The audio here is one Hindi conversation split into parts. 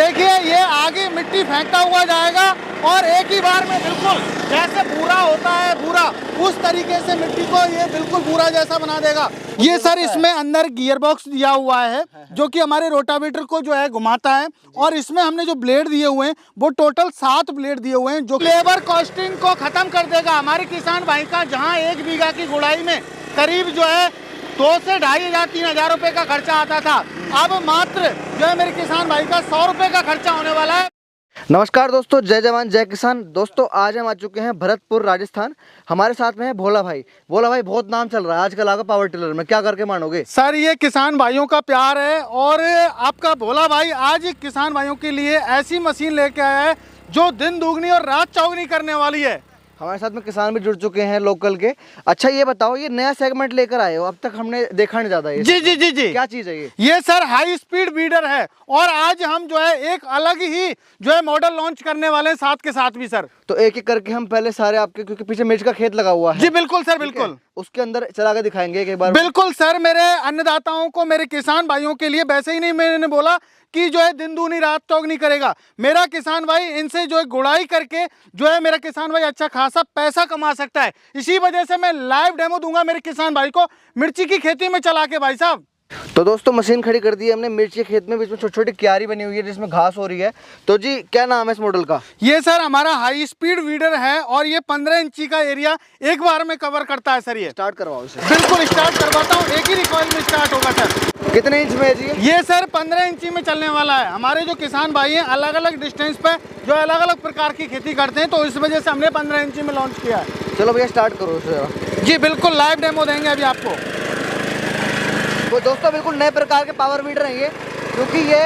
देखिए ये आगे मिट्टी फेंकता हुआ जाएगा और एक ही बार में बिल्कुल जैसे भूरा होता है भूरा, उस तरीके से मिट्टी को ये बिल्कुल भूरा जैसा बना देगा। ये सर इसमें अंदर गियर बॉक्स दिया हुआ है जो कि हमारे रोटावेटर को जो है घुमाता है, और इसमें हमने जो ब्लेड दिए हुए हैं वो टोटल 7 ब्लेड दिए हुए हैं जो लेबर कॉस्टिंग को खत्म कर देगा हमारे किसान भाई का। जहां 1 बीघा की गुड़ाई में करीब जो है 2 से 2,500 3,000 रुपए का खर्चा आता था, अब मात्र जो है मेरे किसान भाई का 100 रुपए का खर्चा होने वाला है। नमस्कार दोस्तों, जय जवान जय किसान। दोस्तों आज हम आ चुके हैं भरतपुर राजस्थान। हमारे साथ में है भोला भाई। भोला भाई बहुत नाम चल रहा है आजकल आपका पावर टिलर में, क्या करके मानोगे? सर ये किसान भाइयों का प्यार है और आपका भोला भाई आज किसान भाइयों के लिए ऐसी मशीन लेके आया है जो दिन दुगनी और रात चौगनी करने वाली है। हमारे साथ में किसान भी जुड़ चुके हैं लोकल के। अच्छा ये बताओ, ये नया सेगमेंट लेकर आए हो, अब तक हमने देखा नहीं ज्यादा ये। जी क्या चीज है ये सर हाई स्पीड बीडर है और आज हम जो है एक अलग ही जो है मॉडल लॉन्च करने वाले हैं साथ के साथ भी सर। तो एक एक करके हम पहले सारे आपके, क्योंकि पीछे मिर्च का खेत लगा हुआ है। जी बिल्कुल सर, बिल्कुल उसके अंदर चला के दिखाएंगे एक बार। बिल्कुल सर, मेरे अन्नदाताओं को, मेरे किसान भाइयों के लिए वैसे ही नहीं मैंने बोला कि जो है दिन दूनी रात चौगनी करेगा। मेरा किसान भाई इनसे जो है गुड़ाई करके जो है मेरा किसान भाई अच्छा खासा पैसा कमा सकता है। इसी वजह से मैं लाइव डेमो दूंगा मेरे किसान भाई को मिर्ची की खेती में चला के। भाई साहब तो दोस्तों मशीन खड़ी कर दी है हमने मिर्ची के खेत में, बीच में छोटी छोटी क्यारी बनी हुई है जिसमें घास हो रही है। तो जी क्या नाम है इस मॉडल का? ये सर हमारा हाई स्पीड वीडर है और ये 15 इंची का एरिया एक बार में कवर करता है सर। ये स्टार्ट करवाओ इसे। बिल्कुल स्टार्ट करवाता हूँ, एक ही रिकॉइल में स्टार्ट होगा सर। कितने इंच में है जी ये सर 15 इंची में चलने वाला है। हमारे जो किसान भाई हैं अलग अलग डिस्टेंस पे जो अलग अलग प्रकार की खेती करते हैं, तो इस वजह से हमने 15 इंची में लॉन्च किया है। चलो भैया स्टार्ट करो इसे। जी बिल्कुल लाइव डेमो देंगे अभी आपको। तो दोस्तों बिल्कुल नए प्रकार के पावर वीडर हैं ये, क्योंकि ये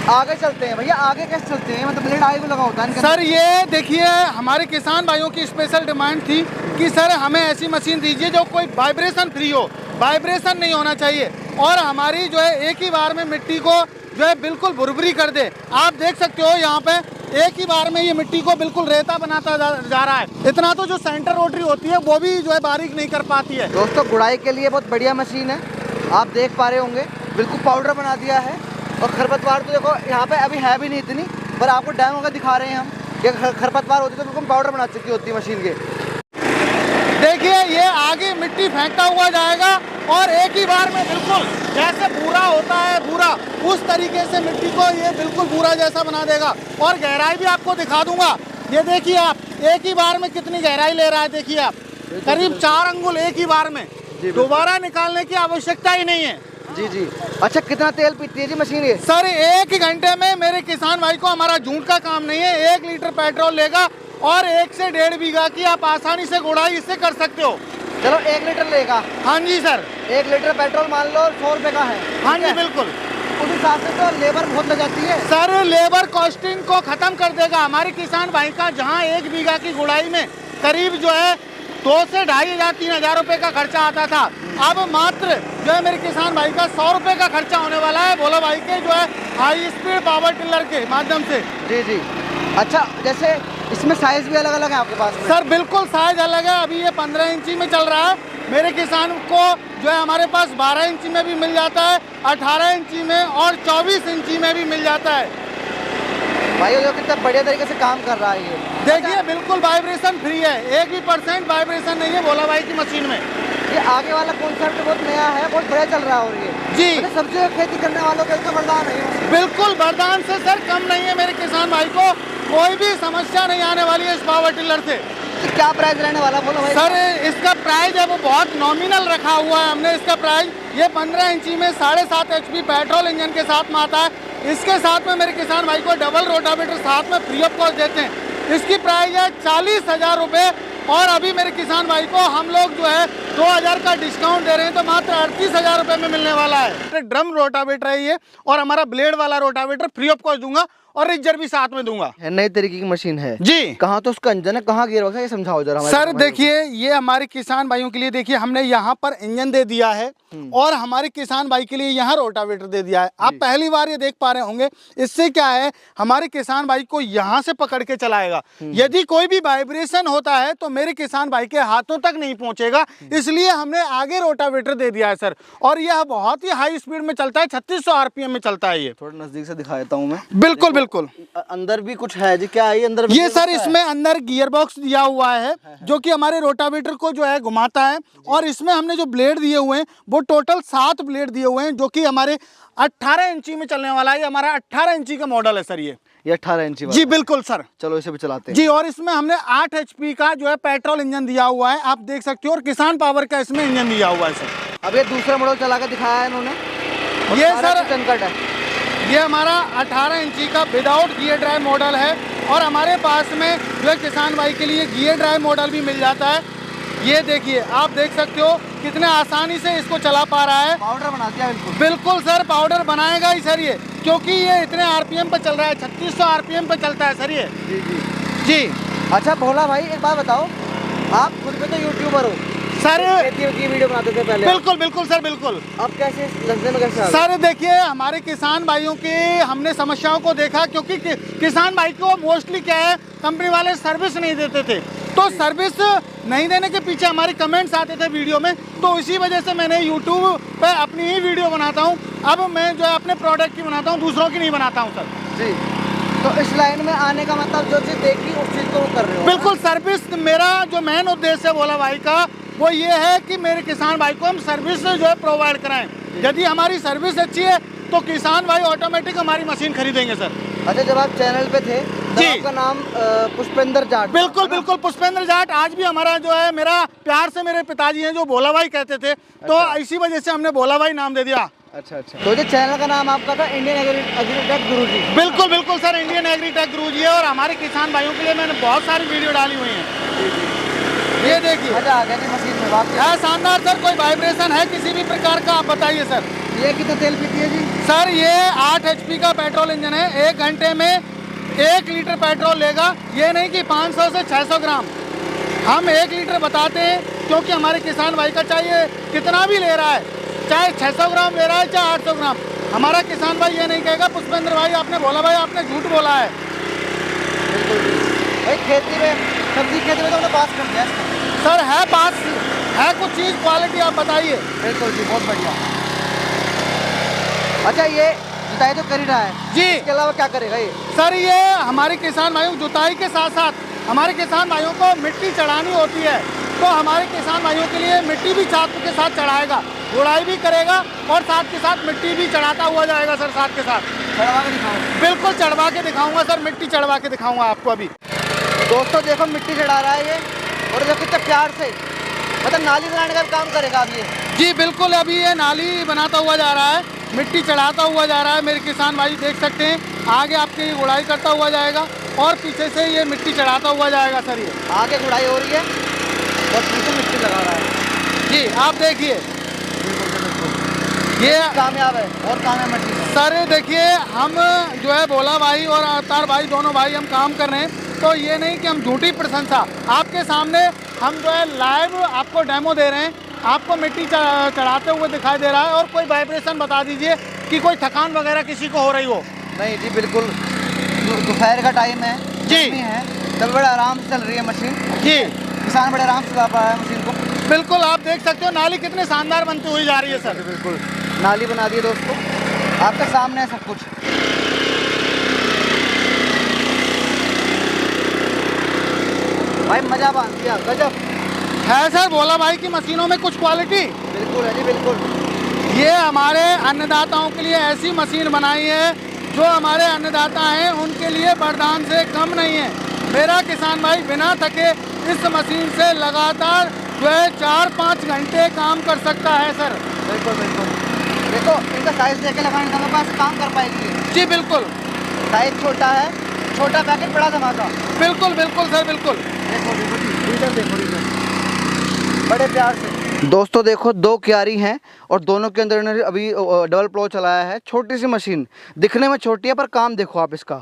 आगे चलते हैं। भैया आगे कैसे चलते हैं, मतलब ब्लेड आगे भी लगा होता है सर? ये देखिए हमारे किसान भाइयों की स्पेशल डिमांड थी कि सर हमें ऐसी मशीन दीजिए जो कोई वाइब्रेशन फ्री हो, वाइब्रेशन नहीं होना चाहिए, और हमारी जो है एक ही बार में मिट्टी को जो है बिल्कुल भुरभुरी कर दे। आप देख सकते हो यहाँ पे एक ही बार में ये मिट्टी को बिल्कुल रेता बनाता जा रहा है। इतना तो जो सेंटर रोटरी होती है वो भी जो है बारीक नहीं कर पाती है। दोस्तों गुड़ाई के लिए बहुत बढ़िया मशीन है, आप देख पा रहे होंगे बिल्कुल पाउडर बना दिया है। और खरपतवार तो देखो यहाँ पे अभी है भी नहीं इतनी, पर आपको डैम होकर दिखा रहे हैं हम। ये खरपतवार होती तो बिल्कुल पाउडर बना चुकी होती है मशीन के। देखिए ये आगे मिट्टी फेंकता हुआ जाएगा और एक ही बार में बिल्कुल जैसे भूरा होता है भूरा, उस तरीके से मिट्टी को ये बिल्कुल भूरा जैसा बना देगा। और गहराई भी आपको दिखा दूंगा। ये देखिए आप, एक ही बार में कितनी गहराई ले रहा है। देखिए आप, करीब 4 अंगुल एक ही बार में, दोबारा निकालने की आवश्यकता ही नहीं है। जी अच्छा कितना तेल पीती है जी मशीन ये? सर 1 घंटे में मेरे किसान भाई को, हमारा झूठ का काम नहीं है, 1 लीटर पेट्रोल लेगा और 1 से 1.5 बीघा की आप आसानी से गुड़ाई इससे कर सकते हो। चलो 1 लीटर लेगा? हाँ जी सर। 1 लीटर पेट्रोल मान लो 100 रुपए का है। हाँ जी बिल्कुल। उस हिसाब से तो लेबर बहुत लग जाती है सर। लेबर कॉस्टिंग को खत्म कर देगा हमारे किसान भाई का। जहाँ 1 बीघा की गुड़ाई में करीब जो है 2 से 2,500 3,000 रुपए का खर्चा आता था, अब मात्र जो है मेरे किसान भाई का 100 रुपए का खर्चा होने वाला है भोला भाई के जो है हाई स्पीड पावर टिलर के माध्यम से। जी अच्छा, जैसे इसमें साइज भी अलग अलग है आपके पास में? सर बिल्कुल साइज अलग है। अभी ये 15 इंची में चल रहा है। मेरे किसान को जो है हमारे पास 12 इंची में भी मिल जाता है, 18 इंची में और 24 इंची में भी मिल जाता है। भाई ये कितना बढ़िया तरीके से काम कर रहा है ये। देखिए बिल्कुल वाइब्रेशन फ्री है, 1 भी % वाइब्रेशन नहीं है भोला भाई की मशीन में। ये आगे वाला कॉन्सेप्ट बहुत नया है, बहुत बढ़िया चल रहा है। और ये जी सब्जी खेती करने वालों के लिए वरदान है। बिल्कुल वरदान से सर कम नहीं है। मेरे किसान भाई को कोई भी समस्या नहीं आने वाली है इस पावर टिलर से। क्या प्राइस रहने वाला बोलो भाई? सर इसका प्राइस है वो बहुत नॉमिनल रखा हुआ है हमने। इसका प्राइस ये 15 इंची में 7.5 HP पेट्रोल इंजन के साथ में आता है। इसके साथ में मेरे किसान भाई को डबल रोटावेटर साथ में फ्री ऑफ कॉस्ट देते हैं। इसकी प्राइस है 40,000 रुपये और अभी मेरे किसान भाई को हम लोग जो है 2,000 का डिस्काउंट दे रहे हैं, तो मात्र 38,000 रुपये में मिलने वाला है। ड्रम रोटावेटर है ये, और हमारा ब्लेड वाला रोटावेटर फ्री ऑफ कॉस्ट दूंगा और रिजर भी साथ में दूंगा। नई तरीके की मशीन है जी। कहाँ तो उसका इंजन है, कहाँ गियर बॉक्स है, ये समझाओ जरा। सर देखिए ये हमारे किसान भाइयों के लिए देखिए हमने यहाँ पर इंजन दे दिया है और हमारे किसान भाई के लिए यहाँ रोटावेटर दे दिया है। आप पहली बार ये देख पा रहे होंगे। इससे क्या है, हमारे किसान भाई को यहाँ से पकड़ के चलाएगा। यदि कोई भी वाइब्रेशन होता है तो मेरे किसान भाई के हाथों तक नहीं पहुंचेगा। इसलिए हमने आगे रोटावेटर दे दिया है सर। और यह बहुत ही हाई स्पीड में चलता है, 3600 आरपीएम में चलता है ये। थोड़ा नजदीक से दिखा देता हूँ मैं। बिल्कुल बिल्कुल। अंदर भी कुछ है जी, क्या है ये अंदर? ये सर इसमें अंदर गियर बॉक्स दिया हुआ है जो कि हमारे रोटावेटर को जो है घुमाता है। और इसमें हमने जो ब्लेड दिए हुए हैं वो टोटल 7 ब्लेड दिए हुए हैं जो कि हमारे 18 इंची में चलने वाला है। ये हमारा 18 इंची का मॉडल है सर ये 18 इंची वाला। जी बिल्कुल सर। चलो इसे भी चलाते हैं जी। और इसमें हमने 8 HP का जो है पेट्रोल इंजन दिया हुआ है, आप देख सकते हो। और किसान पावर का इसमें इंजन दिया हुआ है सर। अब ये दूसरा मॉडल चला के दिखाया है इन्होंने। ये सर संकट है, ये हमारा 18 इंची का विदाउट गियर ड्राइव मॉडल है। और हमारे पास में जो है किसान भाई के लिए गियर ड्राइव मॉडल भी मिल जाता है। ये देखिए, आप देख सकते हो कितने आसानी से इसको चला पा रहा है। पाउडर बना दिया बिल्कुल। बिल्कुल सर, पाउडर बनाएगा ही सर ये, क्योंकि ये इतने आरपीएम पे चल रहा है, 3600 आरपीएम पे चलता है सर ये। जी जी जी। अच्छा भोला भाई, एक बात बताओ, आप खुद भी तो यूट्यूबर हो सर। खेती की वीडियो बनाते थे पहले। बिल्कुल बिल्कुल सर, बिल्कुल। अब कैसे लगने में कैसे सर देखिए, हमारे किसान भाइयों की हमने समस्याओं को देखा, क्योंकि किसान भाई को मोस्टली क्या है, कंपनी वाले सर्विस नहीं देते थे। तो सर्विस नहीं देने के पीछे हमारे कमेंट्स आते थे वीडियो में, तो इसी वजह से मैंने यूट्यूब पे अपनी ही वीडियो बनाता हूँ। अब मैं जो है अपने प्रोडक्ट की बनाता हूँ, दूसरों की नहीं बनाता हूँ सर। जी। तो इस लाइन में आने का मतलब जो चीज़ देखी उस चीज़ को कर रहे हो? बिल्कुल। सर्विस मेरा जो मेन उद्देश्य है भोला भाई का, वो ये है कि मेरे किसान भाई को हम सर्विस जो है प्रोवाइड कराएं। यदि हमारी सर्विस अच्छी है तो किसान भाई ऑटोमेटिक हमारी मशीन खरीदेंगे सर। अच्छा, जब आप चैनल पे थे तब आपका नाम पुष्पेंद्र जाट? बिल्कुल बिल्कुल, पुष्पेंद्र जाट। आज भी हमारा जो है, मेरा प्यार से मेरे पिताजी हैं जो भोला भाई कहते थे, तो इसी वजह से हमने भोला भाई नाम दे दिया। अच्छा अच्छा। तो जो चैनल का नाम आपका था इंडियन एग्रीटेक गुरुजी? बिल्कुल बिल्कुल सर, इंडियन एग्रीटेक गुरुजी है। और हमारे किसान भाइयों के लिए मैंने बहुत सारी वीडियो डाली हुई है। ये देखिए, मजा आ गया जी मशीन में, वाकई है शानदार सर। कोई वाइब्रेशन है किसी भी प्रकार का, आप बताइए सर। ये कितना तेल पीती है जी? सर ये 8 HP का पेट्रोल इंजन है। 1 घंटे में 1 लीटर पेट्रोल लेगा। ये नहीं कि 500 से 600 ग्राम, हम 1 लीटर बताते हैं, क्योंकि हमारे किसान भाई का चाहिए कितना भी ले रहा है, चाहे 600 ग्राम ले रहा है चाहे 800 ग्राम, हमारा किसान भाई ये नहीं कहेगा पुष्पेंद्र भाई आपने बोला, भाई आपने झूठ बोला है। भाई खेती में, सब्जी खेती में तो बात कर दिया सर। है बात, है कुछ चीज़, क्वालिटी आप बताइए। बिल्कुल जी, बहुत बढ़िया। अच्छा, ये जुताई तो कर ही रहा है जी, इसके अलावा क्या करेगा ये? सर ये हमारे किसान भाइयों जुताई के साथ साथ हमारे किसान भाइयों को मिट्टी चढ़ानी होती है, तो हमारे किसान भाइयों के लिए मिट्टी भी छात्र के साथ चढ़ाएगा, गुड़ाई भी करेगा और साथ के साथ मिट्टी भी चढ़ाता हुआ जाएगा सर। साथ के साथ चढ़वा के दिखाओ। बिल्कुल चढ़वा के दिखाऊंगा सर, मिट्टी चढ़वा के दिखाऊंगा आपको अभी। दोस्तों देखो, मिट्टी चढ़ा रहा है ये, और देखो कितना प्यार से, मतलब नाली बनाने का काम करेगा अब ये। जी बिल्कुल, अभी ये नाली बनाता हुआ जा रहा है, मिट्टी चढ़ाता हुआ जा रहा है। मेरे किसान भाई देख सकते हैं, आगे आपकी ये गुड़ाई करता हुआ जाएगा और पीछे से ये मिट्टी चढ़ाता हुआ जाएगा सर। ये आगे गुड़ाई हो रही है और पीछे मिट्टी लगा रहा है। जी आप देखिए, ये कामयाब है और कामयाब मशीन है सर। देखिए, हम जो है भोला भाई और अवतार भाई दोनों भाई हम काम कर रहे हैं, तो ये नहीं कि हम झूठी प्रशंसा, आपके सामने हम जो है लाइव आपको डेमो दे रहे हैं। आपको मिट्टी चढ़ाते हुए दिखाई दे रहा है। और कोई वाइब्रेशन बता दीजिए कि कोई थकान वगैरह किसी को हो रही हो। नहीं जी, बिल्कुल दोपहर का टाइम है जी, है, तब बड़े आराम से चल रही है मशीन जी। किसान बड़े आराम से चला पा रहा है मशीन को। बिल्कुल, आप देख सकते हो नाली कितनी शानदार बनती हुई जा रही है सर। बिल्कुल नाली बना दी है दोस्तों, आपके सामने है सब कुछ। भाई मजा बांध दिया, गजब है सर भोला भाई की मशीनों में कुछ क्वालिटी। बिल्कुल है जी, बिल्कुल। ये हमारे अन्नदाताओं के लिए ऐसी मशीन बनाई है जो हमारे अन्नदाता हैं उनके लिए वरदान से कम नहीं है। मेरा किसान भाई बिना थके इस मशीन से लगातार जो है 4-5 घंटे काम कर सकता है सर। बिल्कुल बिल्कुल। देखो इनका साइज देख के लगाने का पास काम कर पाएगी जी बिल्कुल। साइज छोटा है, छोटा पैकेट बड़ा धमाका। बिल्कुल बिल्कुल सर, बिल्कुल। देखो रीजन देखो, रीजन बड़े प्यार से। दोस्तों देखो, 2 क्यारी हैं और दोनों के अंदर इन्होंने अभी डबल प्लो चलाया है। छोटी सी मशीन दिखने में छोटी है, पर काम देखो आप इसका,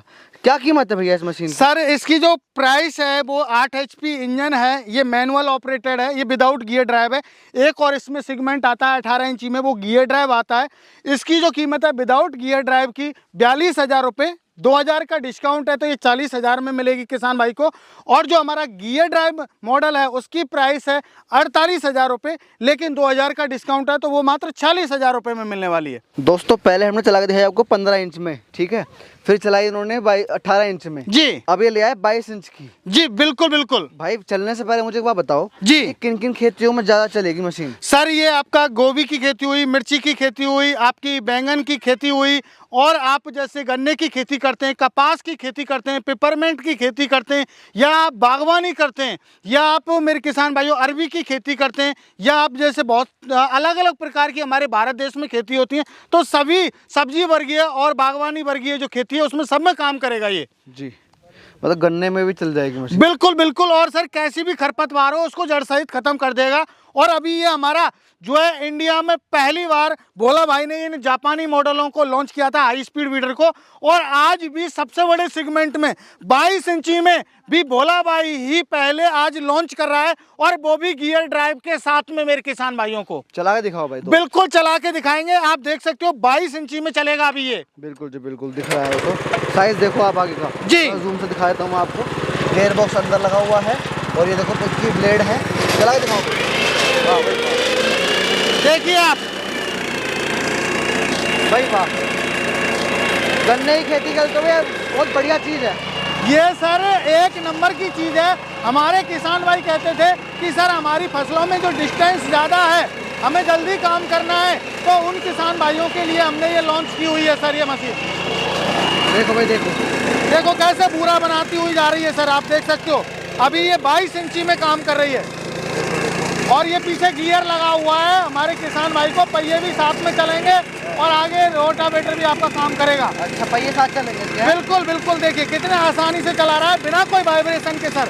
क्या कीमत है भैया इस मशीन की? सर इसकी जो प्राइस है वो 8 HP इंजन है, ये मैनुअल ऑपरेटेड है, ये विदाउट गियर ड्राइव है। एक और इसमें सेगमेंट आता है 18 इंची में, वो गियर ड्राइव आता है। इसकी जो कीमत है विदाउट गियर ड्राइव की 42,000 रुपये 2000 का डिस्काउंट है तो ये 40,000 में मिलेगी किसान भाई को। और जो हमारा गियर ड्राइव मॉडल है उसकी प्राइस है 48,000 रुपये, लेकिन 2000 का डिस्काउंट है तो वो मात्र 40,000 रुपये में मिलने वाली है। दोस्तों पहले हमने चला के दिखाया आपको 15 इंच में, ठीक है, फिर चलाई इन्होंने 18 इंच में जी। अब ये लिया है 22 इंच की। जी बिल्कुल बिल्कुल। भाई चलने से पहले मुझे एक बात बताओ जी, किन किन खेतियों में ज्यादा चलेगी मशीन? सर ये आपका गोभी की खेती हुई, मिर्ची की खेती हुई, आपकी बैंगन की खेती हुई, और आप जैसे गन्ने की खेती करते हैं, कपास की खेती करते हैं, पेपरमेंट की खेती करते हैं, या आप बागवानी करते हैं, या आप मेरे किसान भाइयों अरबी की खेती करते हैं, या आप जैसे बहुत अलग अलग प्रकार की हमारे भारत देश में खेती होती है, तो सभी सब्जी वर्गीय और बागवानी वर्गीय जो खेती है उसमें सब में काम करेगा ये। जी, मतलब गन्ने में भी चल जाएगी मशीन? बिल्कुल बिल्कुल। और सर कैसी भी खरपतवार हो उसको जड़ सहित खत्म कर देगा। और अभी ये हमारा जो है इंडिया में पहली बार भोला भाई ने इन जापानी मॉडलों को लॉन्च किया था, हाई स्पीड वीडर को, और आज भी सबसे बड़े सेगमेंट में 22 इंची में भी भोला भाई ही पहले आज लॉन्च कर रहा है, और वो भी गियर ड्राइव के साथ में मेरे किसान भाइयों को। चला के दिखाओ भाई। बिल्कुल चला के दिखाएंगे, आप देख सकते हो 22 इंची में चलेगा अभी ये। बिल्कुल जी बिल्कुल दिख रहा है। तो साइज देखो आप आगे का जी, जूम से दिखा देता हूँ मैं आपको। गेयर बॉक्स अंदर लगा हुआ है और ये देखो इसकी ब्लेड है। चला के दिखाओ। वाह भाई देखिए आप भाई वाह, गन्ने की खेती करते हुए बहुत बढ़िया चीज़ है ये सर, एक नंबर की चीज़ है। हमारे किसान भाई कहते थे कि सर हमारी फसलों में जो डिस्टेंस ज़्यादा है, हमें जल्दी काम करना है, तो उन किसान भाइयों के लिए हमने ये लॉन्च की हुई है सर ये मशीन। देखो भाई देखो देखो कैसे पूरा बनाती हुई जा रही है सर, आप देख सकते हो। अभी ये 22 इंची में काम कर रही है, और ये पीछे गियर लगा हुआ है। हमारे किसान भाई को पहिए भी साथ में चलेंगे और आगे रोटावेटर भी आपका काम करेगा। अच्छा, पहिए साथ चलेंगे क्या? बिल्कुल बिल्कुल। देखिए कितने आसानी से चला रहा है बिना कोई वाइब्रेशन के सर।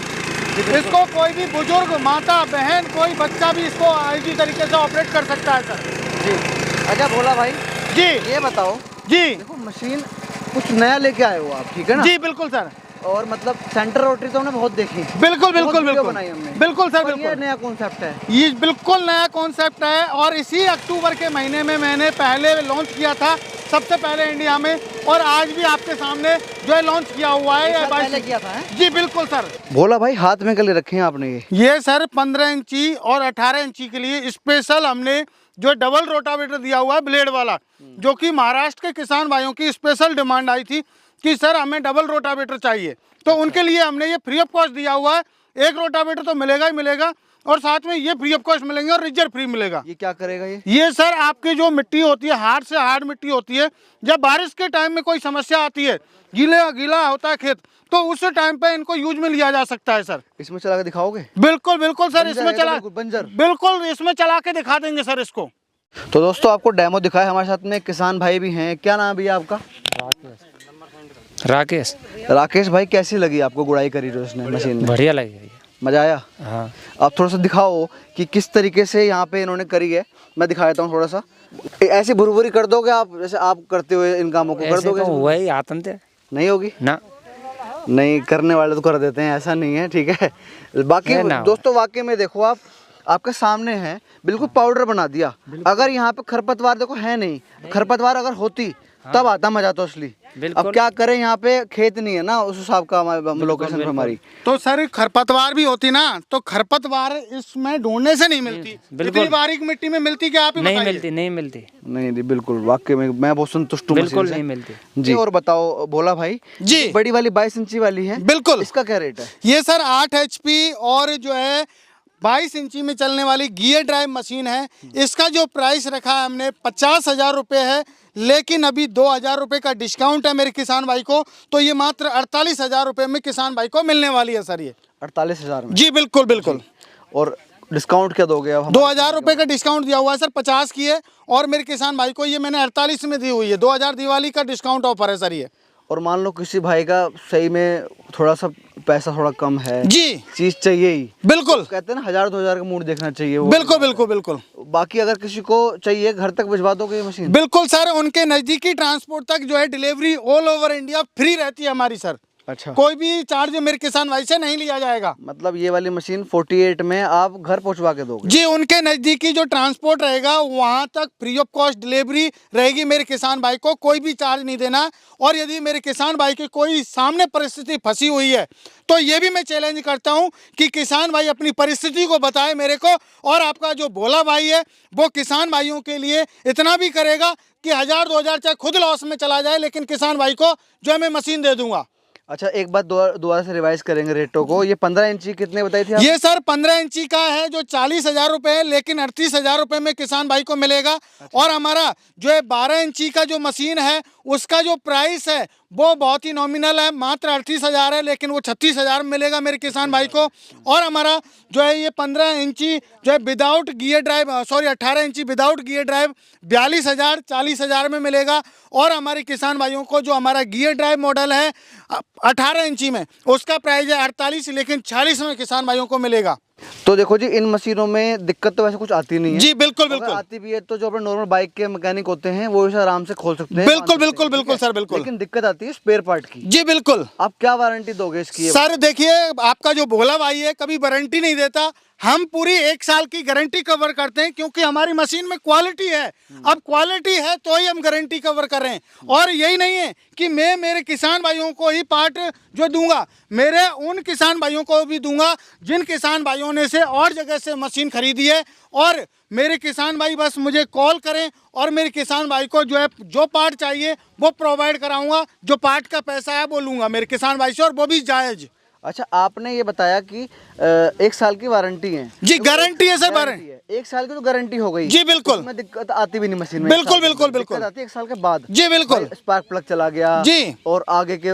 इसको कोई भी बुजुर्ग, माता, बहन, कोई बच्चा भी इसको इजी तरीके से ऑपरेट कर सकता है सर जी। अच्छा भोला भाई जी, ये बताओ जी देखो मशीन कुछ नया लेके आए हो आप, ठीक है ना? जी बिल्कुल सर। और मतलब सेंटर रोटरी तो हमने बहुत देखी। बिल्कुल बिल्कुल वीडियो बिल्कुल बनाई हमने। बिल्कुल सर पर ये बिल्कुल। नया कॉन्सेप्ट है। ये बिल्कुल नया कॉन्सेप्ट है, और इसी अक्टूबर के महीने में मैंने पहले लॉन्च किया था, सबसे पहले इंडिया में, और आज भी आपके सामने जो है लॉन्च किया हुआ है। पहले किया था जी बिल्कुल सर। भोला भाई हाथ में कल रखे हैं आपने ये सर 15 इंची और 18 इंची के लिए स्पेशल हमने जो डबल रोटावेटर दिया हुआ है ब्लेड वाला, जो कि महाराष्ट्र के किसान भाइयों की स्पेशल डिमांड आई थी कि सर हमें डबल रोटावेटर चाहिए, तो उनके लिए हमने ये फ्री ऑफ कॉस्ट दिया हुआ है। एक रोटावेटर तो मिलेगा ही मिलेगा, और साथ में ये फ्री ऑफ कॉस्ट मिलेंगे और रिजर्व फ्री मिलेगा। ये क्या करेगा ये सर आपकी जो मिट्टी होती है, हार्ड से हार्ड मिट्टी होती है, जब बारिश के टाइम में कोई समस्या आती है, गीला होता है खेत, तो उस टाइम पे इनको यूज में लिया जा सकता है सर। इसमें चला के दिखाओगे? बिल्कुल बिल्कुल सर, इसमें चला बंजर बिल्कुल इसमें चला के दिखा देंगे सर इसको। तो दोस्तों आपको डेमो दिखाया, हमारे साथ में किसान भाई भी हैं। क्या नाम है भैया आपका? राकेश। राकेश भाई, कैसी लगी आपको गुड़ाई करी जो इसने मशीन में? बढ़िया लगी है। मजा आया? हाँ। आप थोड़ा सा दिखाओ कि किस तरीके से यहाँ पे इन्होंने करी है। मैं दिखा देता हूँ थोड़ा सा। ऐसी भुरभुरी कर दोगे आप, जैसे आप करते हुए इन कामों को कर दोगे? तो वही आतंक है। नहीं होगी ना, नहीं, करने वाले तो कर देते हैं, ऐसा नहीं है, ठीक है। बाकी दोस्तों वाकई में देखो आप, आपके सामने है, बिल्कुल पाउडर बना दिया। अगर यहाँ पे खरपतवार देखो है नहीं, खरपतवार अगर होती तब आता मजा तो असली। अब क्या करें, यहाँ पे खेत नहीं है ना उस हिसाब का लोकेशन पे हमारी। तो सर खरपतवार भी होती ना, तो खरपतवार इसमें ढूंढने से नहीं मिलती, इतनी बारीक मिट्टी में मिलती क्या? आप ही नहीं मिलती, नहीं मिलती। नहीं जी बिल्कुल, वाकई में मैं बहुत संतुष्ट हूँ। बिल्कुल नहीं मिलती जी। और बताओ भोला भाई जी, बड़ी वाली 22 इंची वाली है, बिल्कुल, इसका क्या रेट है? ये सर 8 HP और जो है 22 इंची में चलने वाली गियर ड्राइव मशीन है। इसका जो प्राइस रखा है हमने 50,000 रुपये है, लेकिन अभी 2,000 रुपये का डिस्काउंट है मेरे किसान भाई को, तो ये मात्र 48,000 रुपये में किसान भाई को मिलने वाली है सर ये। 48,000 में? जी बिल्कुल बिल्कुल। और डिस्काउंट क्या दोगे अब? 2,000 रुपये का डिस्काउंट दिया हुआ है सर, 50 की है, और मेरे किसान भाई को ये मैंने 48 में दी हुई है। 2,000 दिवाली का डिस्काउंट ऑफर है सर ये। और मान लो किसी भाई का सही में थोड़ा सा पैसा थोड़ा कम है जी, चीज चाहिए ही, बिल्कुल, कहते हैं ना 1,000-2,000 का मूड देखना चाहिए वो। बिल्कुल बिल्कुल बिल्कुल। बाकी अगर किसी को चाहिए घर तक भिजवा दोगे ये मशीन? बिल्कुल सर, उनके नज़दीकी ट्रांसपोर्ट तक जो है delivery all over India free रहती है हमारी सर। अच्छा। कोई भी चार्ज मेरे किसान भाई से नहीं लिया जाएगा। मतलब ये वाली मशीन 48 में आप घर पहुंचवा के दोगे? जी, उनके नज़दीकी जो ट्रांसपोर्ट रहेगा वहाँ तक फ्री ऑफ कॉस्ट डिलीवरी रहेगी। मेरे किसान भाई को कोई भी चार्ज नहीं देना। और यदि मेरे किसान भाई की कोई सामने परिस्थिति फंसी हुई है तो ये भी मैं चैलेंज करता हूँ कि किसान भाई अपनी परिस्थिति को बताए मेरे को। और आपका जो भोला भाई है वो किसान भाइयों के लिए इतना भी करेगा कि 1000-2000 चाहे खुद लॉस में चला जाए, लेकिन किसान भाई को जो है मैं मशीन दे दूंगा। अच्छा, एक बात दोबारा से रिवाइज करेंगे रेटों को। ये 15 इंची कितने बताई थी आप? ये सर 15 इंची का है जो 40,000 रुपये है, लेकिन 38,000 रुपये में किसान भाई को मिलेगा। अच्छा। और हमारा जो है 12 इंची का जो मशीन है उसका जो प्राइस है वो बहुत ही नॉमिनल है, मात्र 38,000 है, लेकिन वो 36,000 में मिलेगा मेरे किसान भाई को। और हमारा जो है ये 15 इंची जो है विदाउट गियर ड्राइव, 18 इंची विदाउट गियर ड्राइव 42,000 40,000 में मिलेगा। और हमारे किसान भाइयों को जो हमारा गियर ड्राइव मॉडल है 18 इंची में उसका प्राइस है 48, लेकिन 40 में किसान भाइयों को मिलेगा। तो देखो जी, इन मशीनों में दिक्कत तो वैसे कुछ आती नहीं है। जी बिल्कुल अगर बिल्कुल आती भी है तो जो अपने नॉर्मल बाइक के मैकेनिक होते हैं वो इसे आराम से खोल सकते हैं। बिल्कुल बिल्कुल बिल्कुल सर बिल्कुल। लेकिन दिक्कत आती है स्पेयर पार्ट की। जी बिल्कुल। आप क्या वारंटी दोगे इसकी? सर देखिए, आपका जो भोला भाई है कभी वारंटी नहीं देता, हम पूरी 1 साल की गारंटी कवर करते हैं, क्योंकि हमारी मशीन में क्वालिटी है। अब क्वालिटी है तो ही हम गारंटी कवर कर रहे हैं। और यही नहीं है कि मैं मेरे किसान भाइयों को ही पार्ट जो दूंगा, मेरे उन किसान भाइयों को भी दूंगा जिन किसान भाइयों ने से और जगह से मशीन खरीदी है। और मेरे किसान भाई बस मुझे कॉल करें और मेरे किसान भाई को जो है जो पार्ट चाहिए वो प्रोवाइड कराऊंगा। जो पार्ट का पैसा है वो लूंगा मेरे किसान भाई से, और वो भी जायज़। अच्छा, आपने ये बताया कि 1 साल की वारंटी है। जी गारंटी है सर, गारंटी है 1 साल की तो गारंटी हो गई। जी बिल्कुल। उसमें दिक्कत आती भी नहीं मशीन में। बिल्कुल बिल्कुल बिल्कुल दिक्कत आती है 1 साल के बाद। जी बिल्कुल। स्पार्क प्लग चला गया जी, और आगे के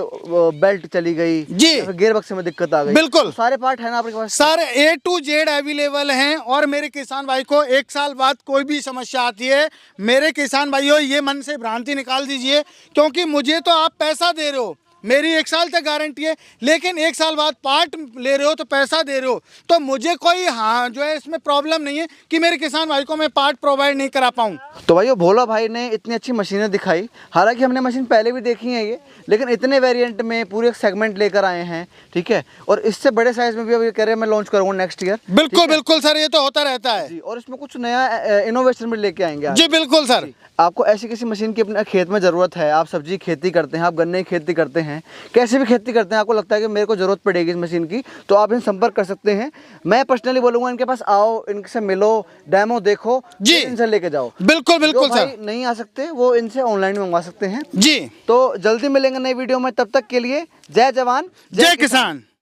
बेल्ट चली गई जी, गियर बक्स में दिक्कत आ गई। बिल्कुल। तो सारे पार्ट है ना आपके पास? सारे A to Z अवेलेबल हैं। और मेरे किसान भाई को 1 साल बाद कोई भी समस्या आती है, मेरे किसान भाइयों ये मन से भ्रांति निकाल दीजिए, क्योंकि मुझे तो आप पैसा दे रहे हो, मेरी 1 साल तक गारंटी है, लेकिन 1 साल बाद पार्ट ले रहे हो तो पैसा दे रहे हो, तो मुझे कोई हाँ जो है इसमें प्रॉब्लम नहीं है कि मेरे किसान भाई को मैं पार्ट प्रोवाइड नहीं करा पाऊँ। तो भाई भोला भाई ने इतनी अच्छी मशीनें दिखाई। हालांकि हमने मशीन पहले भी देखी है ये, लेकिन इतने वेरिएंट में पूरे सेगमेंट लेकर आए हैं, ठीक है। और इससे बड़े साइज में भी अभी कह रहे हैं मैं लॉन्च करूँगा नेक्स्ट ईयर। बिल्कुल बिल्कुल सर, ये तो होता रहता है जी। और इसमें कुछ नया इनोवेशन भी लेके आएंगे आज। जी बिल्कुल सर। आपको ऐसी किसी मशीन की अपने खेत में ज़रूरत है, आप सब्जी खेती करते हैं, आप गन्ने की खेती करते हैं, कैसे भी खेती करते हैं, आपको लगता है कि मेरे को ज़रूरत पड़ेगी इस मशीन की, तो आप इनसे संपर्क कर सकते हैं। मैं पर्सनली बोलूँगा इनके पास आओ, इनसे मिलो, डेमो देखो जी, इनसे लेके जाओ। बिल्कुल बिल्कुल सर। नहीं आ सकते वो इनसे ऑनलाइन मंगवा सकते हैं जी। तो जल्दी मिलेंगे नई वीडियो में, तब तक के लिए जय जवान जय किसान।